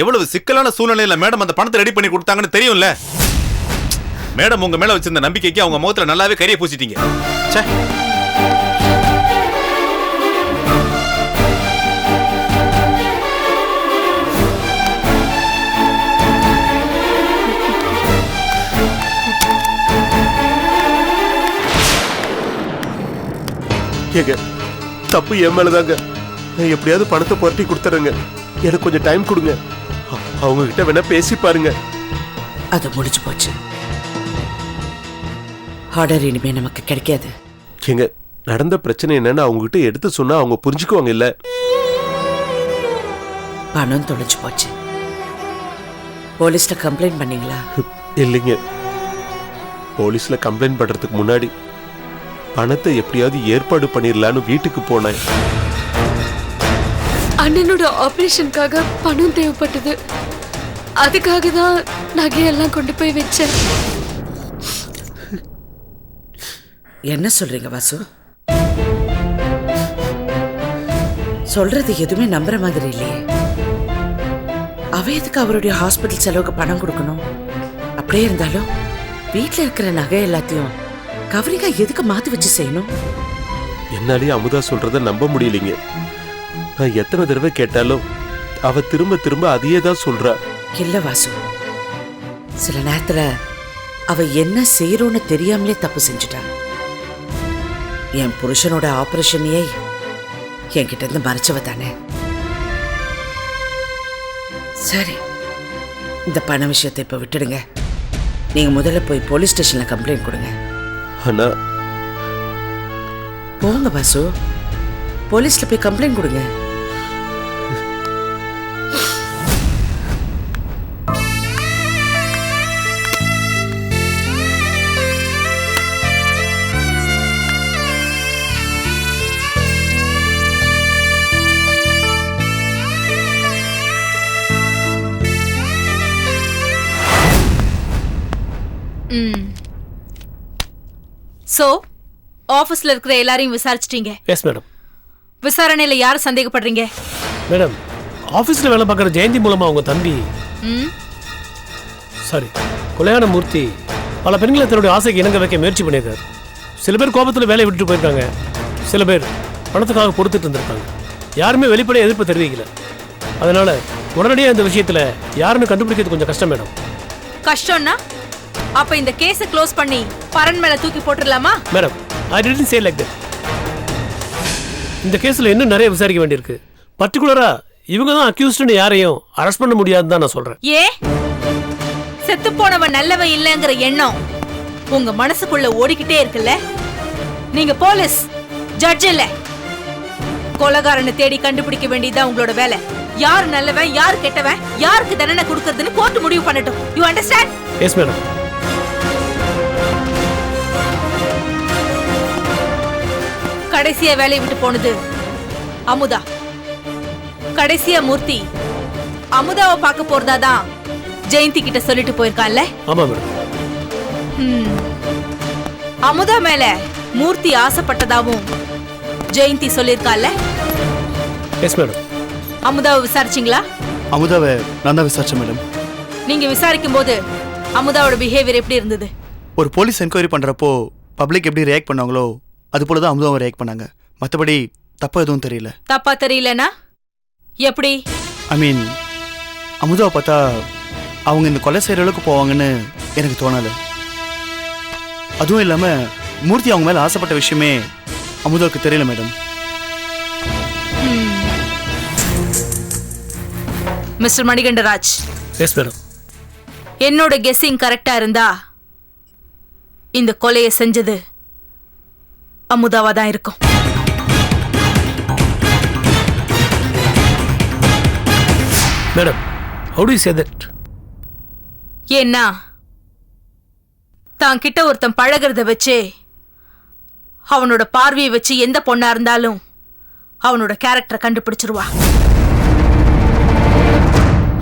எவ்வளவு சிக்கலான சூழ்நிலையில மேடம் அந்த பணத்தை ரெடி பண்ணி கொடுத்தாங்கன்னு தெரியும்ல. மேடம் உங்க மேல வச்சிருந்த நம்பிக்கைக்கு அவங்க முகத்துல நல்லாவே கரிய பூசிட்டீங்க. ச்சே. ஏங்க தப்பு என் மேலதாங்க. நான் எப்படியாவது பணத்தை புரட்டி கொடுத்துறேங்க. எனக்கு கொஞ்சம் டைம் கொடுங்க. அவங்க கிட்ட வேணா பேசி பாருங்க. அது முடிச்சு போச்சு. ஆர்டர் இனிமே நமக்கு கிடைக்காது. ஏங்க நடந்த பிரச்சனை என்னன்னு அவங்க கிட்ட எடுத்து சொன்னா அவங்க புரிஞ்சுக்குவாங்க இல்ல? பணம் தொலைச்சு போச்சு. போலீஸ்ல கம்ப்ளைண்ட் பண்ணீங்களா? இல்லைங்க. போலீஸ்ல கம்ப்ளைண்ட் பண்றதுக்கு முன்னாடி பணத்தை எப்படியாவது ஏற்பாடு பண்ணிடலான்னு வீட்டுக்கு போனேன். அண்ணனோட ஆபரேஷனுக்காக பணம் தேவைப்பட்டது. அதுக்காக தான் நகையெல்லாம் கொண்டு போய் வச்சேன். என்ன சொல்றீங்க வாசு? சொல்றது எதுவுமே நம்புற மாதிரி இல்லையே. அவ எதுக்கு அவருடைய ஹாஸ்பிட்டல் செலவுக்கு பணம் கொடுக்கணும்? அப்படியே இருந்தாலும் வீட்டுல இருக்கிற நகை எல்லாத்தையும் கவரிங்கா எதுக்கு மாத்தி வச்சு செய்யணும்? என்னாலேயே அமுதா சொல்றத நம்ப முடியலைங்க. நான் எத்தனை தடவை கேட்டாலும் அவ திரும்ப திரும்ப அதையே தான் சொல்றா. இல்ல வாசு, சில நேரத்துல அவ என்ன செய்யறோன்னு தெரியாமலே தப்பு செஞ்சுட்டா. என் புருஷனோட ஆபரேஷனையே என்கிட்ட இருந்து மறைச்சவ தானே. சரி, இந்த பண விஷயத்தை இப்ப விட்டுடுங்க. நீங்க முதல்ல போய் போலீஸ் ஸ்டேஷன்ல கம்ப்ளைண்ட் கொடுங்க. ஆனா போங்க வாசு, போலீஸ்ல போய் கம்ப்ளைண்ட் கொடுங்க. சோ ஆபீஸ்ல இருக்கிற எல்லாரையும் விசாரிச்சிட்டீங்க? Yes madam. விசாரணையில யார் சந்தேகப்படுறீங்க? மேடம், ஆபீஸ்ல வேலை பார்க்குற ஜெயந்தி மூலமா உங்க தம்பி சாரி கொலையான மூர்த்தி பல பெண்களை தன்னுடைய ஆசைக்கு இணங்க வைக்க முயற்சி பண்ணியிருக்காரு. சில பேர் கோபத்தில் வேலையை விட்டுட்டு போயிருக்காங்க, சில பேர் பணத்துக்காக கொடுத்துட்டு இருந்திருக்காங்க. யாருமே வெளிப்படையாக எதிர்ப்பு தெரிவிக்கல. அதனால உடனடியாக இந்த விஷயத்துல யாருன்னு கண்டுபிடிக்கிறது கொஞ்சம் கஷ்டம் மேடம். கஷ்டம்னா அப்ப இந்த கேஸை க்ளோஸ் பண்ணி பரன் மேல தூக்கி போட்டுடலாமா? Madam, I didn't say like that. இந்த கேஸ்ல இன்னும் நிறைய விசாரிக்க வேண்டியிருக்கு. பர்டிகுலரா இவங்க தான் அக்யூஸ்ட்னு யாரையும் அரெஸ்ட் பண்ண முடியாதுன்னு தான் நான் சொல்றேன். ஏ செத்து போனவன் நல்லவன் இல்லைங்கிற எண்ணம் உங்க மனசுக்குள்ள ஓடிக்கிட்டே இருக்குல்ல? நீங்க போலீஸ், ஜட்ஜ் இல்ல. கொலைகாரனை தேடி கண்டுபிடிக்க வேண்டியதுதான் உங்களோட வேலை. யார் நல்லவன், யார் கெட்டவன், யாருக்கு தண்டனை கொடுக்கறதுன்னு கோர்ட் முடிவு பண்ணட்டும். You understand? Yes madam. கடைசியா வேலையை விட்டு போனது அமுதா. கடைசியா மூர்த்தி அமுதாவை பார்க்க போறதாதான் ஜெயந்தி கிட்ட சொல்லிட்டு போயிருக்கான்ல? ஆமா மேடம். அமுதா மேல மூர்த்தி ஆசைப்பட்டதாவும் ஜெயந்தி சொல்லிருக்கான்ல? Yes madam. அமுதாவை விசாரிச்சீங்களா? அமுதாவை நான் தான் விசாரிச்சேன் மேடம். நீங்க விசாரிக்கும் போது அமுதாவோட பிஹேவியர் எப்படி இருந்தது? ஒரு போலீஸ் என்கொயரி பண்றப்போ பப்ளிக் எப்படி ரியாக்ட் பண்ணாங்களோ அது போல தான் அமுதாவை ரியாக்ட் பண்ணாங்க. மற்றபடி தப்பா எதுவும் தெரியல. தப்பா தெரியலனா எப்படி? ஐ மீன், அமுதாவை பார்த்தா அவங்க இந்த கொலை செய்யற அளவுக்கு போவாங்கன்னு எனக்கு தோணலை. அதுவும் இல்லாம மூர்த்தி அவங்க மேல ஆசைப்பட்ட விஷயமே அமுதாவுக்கு தெரியல madam. Mister Manikandaraj. Yes madam. என்னோட கெஸ்ஸிங் கரெக்டா இருந்தா இந்த கொலையை செஞ்சது அமுதாவா தான் இருக்கும். Madam, how do you say that? ஏன்னா தான் கிட்ட ஒருத்தன் பழகிறத வச்சு அவனோட பார்வையை வச்சு எந்த பொண்ணா இருந்தாலும் அவனோட கேரக்டரை கண்டுபிடிச்சிருவா.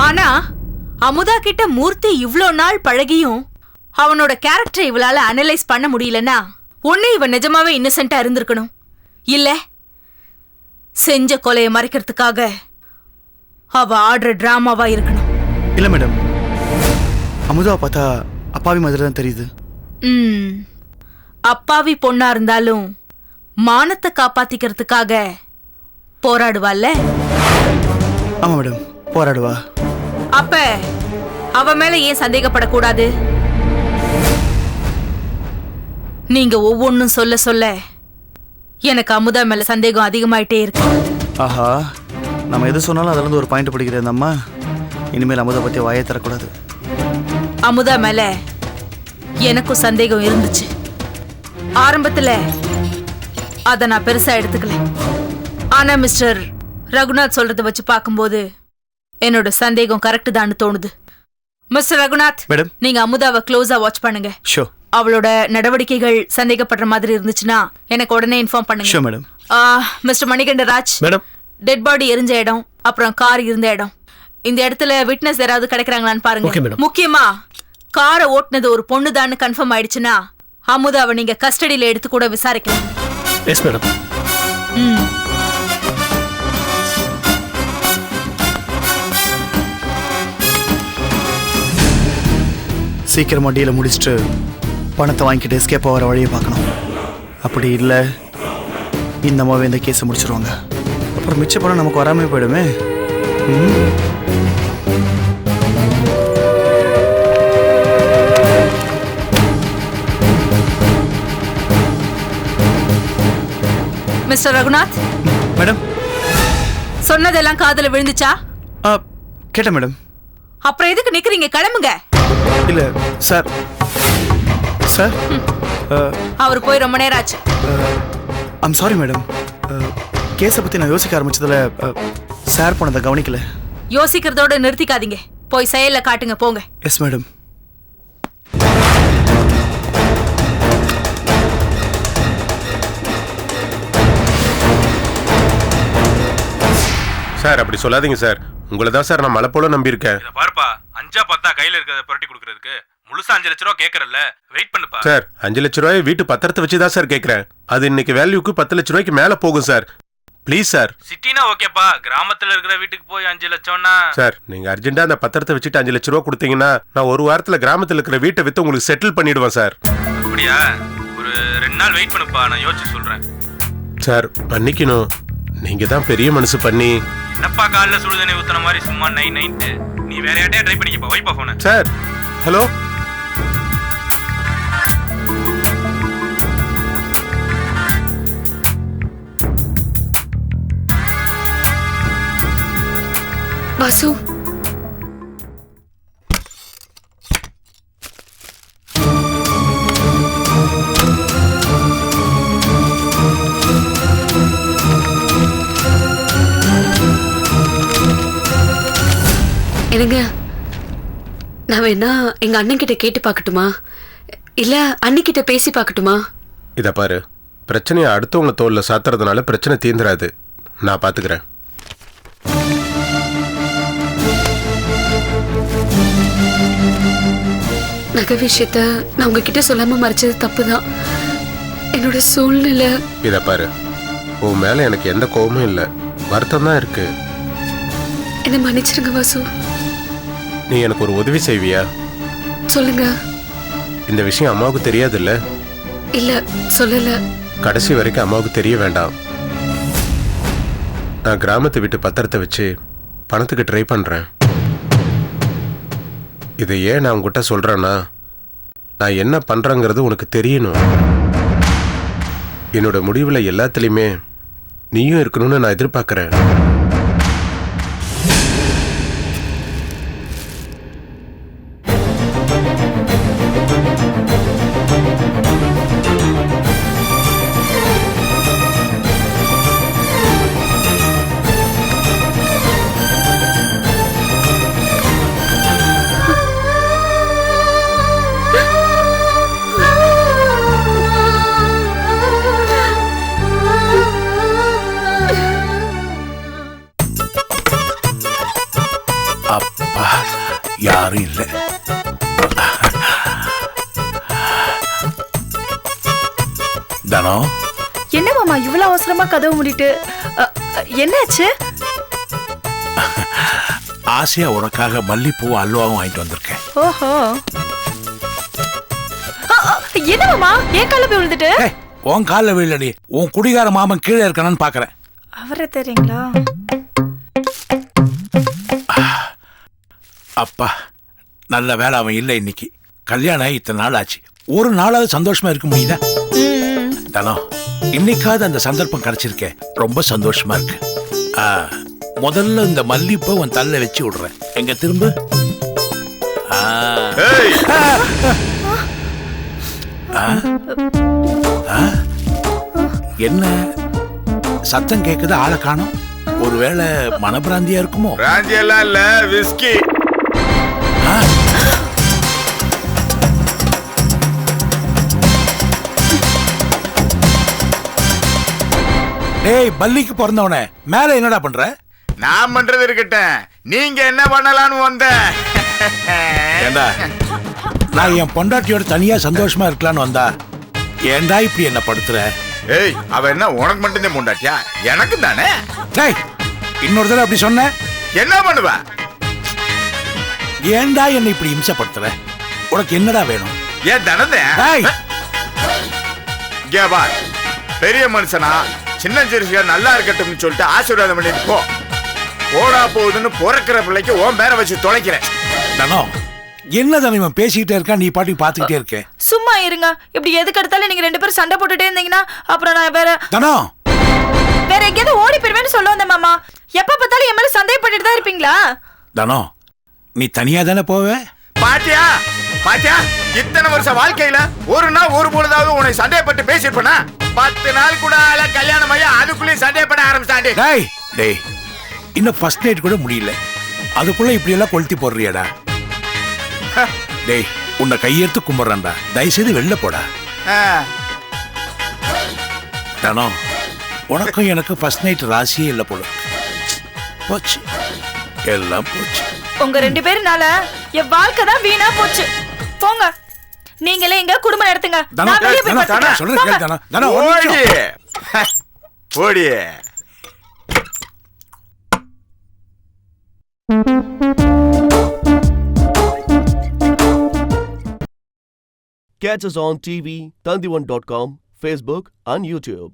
ஆனா அமுதா கிட்ட மூர்த்தி இவ்ளோ நாள் பழகியும் அவனோட கேரக்டரை இவளால அனலைஸ் பண்ண முடியலன்னா ஒண்ணு இவன் நிஜமாவே இன்னசென்ட்டா இருந்திருக்கணும், இல்ல செஞ்ச கொலையை மறைக்கிறதுக்காக அவ ஆடுற டிராமாவா இருக்கணும். இல்ல மேடம், அமுதாவை பார்த்தா அப்பாவி மாதிரி தான் தெரியுது. அப்பாவி பொண்ணா இருந்தாலும் மானத்தை காப்பாத்திக்கிறதுக்காக போராடுவாள்ல? ஆமா மேடம், போராடுவா. அப்ப அவ மேல ஏன் சந்தேகப்படக்கூடாது? நீங்க ஒவ்வொன்னும் சொல்ல சொல்ல எனக்கு அமுதா மேல சந்தேகம் அதிகமாயிட்டே இருக்கு. ஆஹா, நம்ம எது சொன்னாலும் அதுல இருந்து ஒரு பாயிண்ட் பிடிக்கிறேன் அம்மா. இனிமேல் அமுதா பத்தி வாயை தரக்கூடாது. அமுதா மேல எனக்கும் சந்தேகம் இருந்துச்சு. ஆரம்பத்துல அத நான் பெருசா எடுத்துக்கல. ஆனா மிஸ்டர் ரகுநாத் சொல்றத வச்சு பார்க்கும்போது என்னோட சந்தேகம் கரெக்ட் தான் தோணுது. மிஸ்டர் ரகுநாத், நீங்க அமுதாவை க்ளோஸா வாட்ச் பண்ணுங்க. ஷோ. அவளோட நடவடிக்கைகள் சந்தேகப்படுற மாதிரி இருந்துச்சுன்னா எனக்கு உடனே இன்ஃபார்ம் பண்ணுங்க. ஷோ madam. Mister Manikandaraj, madam, dead body எரிஞ்ச இடம், அப்புறம் கார் இருந்த இடம், இந்த இடத்துல விட்னஸ் யாராவது கிடைக்கிறாங்களான்னு பாருங்க. முக்கியமா காரை ஓட்டுனது ஒரு பொண்ணுதான்னு கன்ஃபார்ம் ஆயிடுச்சுன்னா அமுதாவை நீங்க கஸ்டடியில எடுத்து கூட விசாரிக்கலாம். Yes madam. சீக்கிரமா டீல முடிச்சுட்டு பணத்தை வாங்கிட்டு எஸ்கேப் ஆகிற வழியை பார்க்கணும். அப்படி இல்லை இந்த அம்மாவை இந்த கேஸை முடிச்சிருவாங்க. அப்புறம் மிச்ச பணம் நமக்கு வராமே போயிடுமே. மிஸ்டர் ரகுநாத். மேடம், சொன்னதெல்லாம் காதுல விழுந்துச்சா? கேட்டேன் மேடம். அப்புறம் எதுக்கு நிக்கிறீங்க? கிளம்புங்க. இல்ல சார். சார், அவர் போய் ரொம்ப நேரம் ஆச்சு. I'm sorry madam. கேஸை பத்தி நான் யோசிக்க ஆரம்பிச்சதுல சார் போனதை கவனிக்கல. யோசிக்கிறதோட நிறுத்திக்காதீங்க, போய் செயல்ல காட்டுங்க, போங்க. Yes madam. சார் அப்படி சொல்லாதீங்க சார். உங்களை தான் சார் நான் மலை போல நம்பியிருக்கேன். பாருப்பா, முடிஞ்சா பார்த்தா கையில இருக்கிறத புரட்டி கொடுக்கறதுக்கு முழுசா 5 லட்ச ரூபா கேக்குறல்ல, வெயிட் பண்ணுப்பா. சார் 5 லட்ச ரூபாய் வீட்டு பத்திரத்தை வச்சு தான் சார் கேட்குறேன். அது இன்னைக்கு வேல்யூக்கு 10 லட்ச ரூபாய்க்கு மேலே போகும் சார். Please sir. சிட்டினா ஓகேப்பா, கிராமத்துல இருக்கிற வீட்டுக்கு போய் 5 லட்சம்னா. சார் நீங்க அர்ஜென்ட்டா அந்த பத்திரத்தை வச்சுட்டு 5 லட்ச ரூபா கொடுத்தீங்கன்னா நான் ஒரு வாரத்துல கிராமத்துல இருக்கிற வீட்டை வித்து உங்களுக்கு செட்டில் பண்ணிடுவேன் சார். அப்படியா? ஒரு 2 நாள் வெயிட் பண்ணுப்பா, நான் யோசிச்சு சொல்றேன். சார் மன்னிக்கணும், நீங்க தான் பெரிய மனசு பண்ணி. என்னப்பா காலைல சுடுதண்ணி ஊத்துன மாதிரி சும்மா நைட்டு நீ வேற யார்ட்டையா ட்ரை பண்ணிக்கப்பா. வைப்பா போன. Sir hello. வாசு, என்னங்க, நான் வேணா எங்க அண்ணன் கிட்ட கேட்டு பார்க்கட்டுமா, இல்ல அண்ணிக்கிட்ட பேசி பார்க்கட்டுமா? இத பாரு, பிரச்சனையை அடுத்தவங்க தோல்ல சாத்துறதுனால பிரச்சனை தீந்துராது. நான் பாத்துக்கிறேன். நகை விஷயத்த நான் உங்ககிட்ட சொல்லாம மறைச்சது தப்புதான். என்னோட சூழ்நிலை. இத பாரு, உன் மேல எனக்கு எந்த கோபமும் இல்ல, வருத்தம் தான் இருக்கு. என்ன மன்னிச்சிருங்க வாசு. நீ எனக்கு ஒரு உதவி செய்வியா? சொல்லுங்க. இந்த விஷயம் அம்மாவுக்கு தெரியாதுல்ல? இல்ல, சொல்லல. கடைசி வரைக்கும் அம்மாவுக்கு தெரிய வேண்டாம். நான் கிராமத்தை விட்டு பத்திரத்தை வச்சு பணத்துக்கு ட்ரை பண்றேன். இதை ஏன் நான் உங்ககிட்ட சொல்றேன்னா, நான் என்ன பண்றேங்கிறது உனக்கு தெரியணும். என்னோட முடிவுல எல்லாத்துலயுமே நீயும் இருக்கணும்னு நான் எதிர்பார்க்கிறேன். யாரும் இல்லை. தனோ, என்ன மாமா இவ்வளவு அவசரமா கதவு மூடிட்டு? என்னாச்சு? ஆசையா உனக்காக மல்லிப்பூ அல்வாவும் வாங்கிட்டு வந்திருக்கேன். ஓஹோ, என்ன மாமா ஏன் கால போய் விழுந்துட்டு? உன் கால விழடி, உன் குடிகார மாமன் கீழே இருக்கானு பாக்குறேன். அவரை தெரியுங்களா? அப்பா நல்ல வேலை அவன் இல்லை. இன்னைக்கு கல்யாணம் ஆகி இத்தனை நாள் ஆச்சு, ஒரு நாளாவது சந்தோஷமா இருக்க முடியுதா? தானோ, இன்னைக்காவது அந்த சந்தர்ப்பம் கிடைச்சிருக்கேன், ரொம்ப சந்தோஷமா இருக்கு. முதல்ல இந்த மல்லிப்பூ உன் தள்ள வச்சு விடுறேன். எங்க திரும்ப என்ன சத்தம் கேக்குது, ஆளை காணோம். ஒருவேளை மனப்பிராந்தியா இருக்குமோ? பிராந்தியெல்லாம் இல்ல, விஸ்கி. டேய் பல்லிக்கு பிறந்தவனே, மேல என்னடா பண்ற? நான் பண்றது இருக்கட்டும், நீங்க என்ன பண்ணலான்னு வந்த? ஏண்டா, நான் என் பொண்டாட்டியோட தனியா சந்தோஷமா இருக்கலான்னு வந்தா ஏண்டா இப்படி என்ன படுத்துற? ஏய், அவ என்ன உனக்கு மட்டும்தான் பொண்டாட்டியா? எனக்கு தானே. டேய், இன்னொரு தடவை அப்படி சொன்ன என்ன பண்ணுவ? ஏண்டா என்ன இப்படி இம்சப்படுத்துற? உனக்கு என்னடா வேணும்? ஏன் தனதே? பெரிய மனுஷனா சின்ன சிறுசியா நல்லா இருக்கட்டும்னு சொல்லிட்டு ஆசீர்வாதம் பண்ணிட்டு போ. போடா போகுதுன்னு பிறக்கிற பிள்ளைக்கு ஓன் பேரை வச்சு தொலைக்கிறேன். தானோ, என்னதான் இவன் பேசிக்கிட்டே இருக்கா, நீ பாட்டி பாத்துக்கிட்டே இருக்க? சும்மா இருங்க. இப்படி எதுக்கு எடுத்தாலும் நீங்க 2 பேரும் சண்டை போட்டுட்டே இருந்தீங்கன்னா அப்புறம் நான் வேற எங்கேயாவது ஓடி போயிருவேன்னு சொல்ல வந்தேன் மாமா. எப்ப பார்த்தாலும் என் மேல சந்தேகப்பட்டுட்டு தான் இருப்பீங்களா? தானோ, நீ தனியா தானே போவ? பாத்தியா பாத்தியா, இத்தனை வருஷம் வாழ்க்கையில ஒரு நாள் ஒரு பொழுதாவது உன்னை சந்தேகப்பட்டு பேசிருப்பனா? 10 நாள் கூட கல்யாணம் ஆகி அதுக்குள்ளேயும் சந்தேகப்பட ஆரம்பிச்சாண்டே. டேய் டேய், இன்னும் ஃபர்ஸ்ட் நைட் கூட முடியல, அதுக்குள்ள இப்படி எல்லாம் கொளுத்தி போடுறியாடா? டேய், உன்னை கையெடுத்து கும்பிடுறான்டா, தயவுசெய்து வெளில போடா. தானோ, உனக்கும் எனக்கு ஃபர்ஸ்ட் நைட் ராசியே இல்லை போல. போச்சு, எல்லாம் போச்சு. உங்க 2 பேருனால என் வாழ்க்கை தான் வீணா போச்சு. போங்க, நீங்களே எங்க குடும்பம் நடத்துங்க. தானா, நான் வெளியே போய் தானா, தானா, பார்த்துக்கிறேன். சொல்றது கேளு, தானா. தானா, ஒரு ஓடி நிமிஷம். ஓடி. Catch us on TV, Tandivan.com, Facebook and YouTube.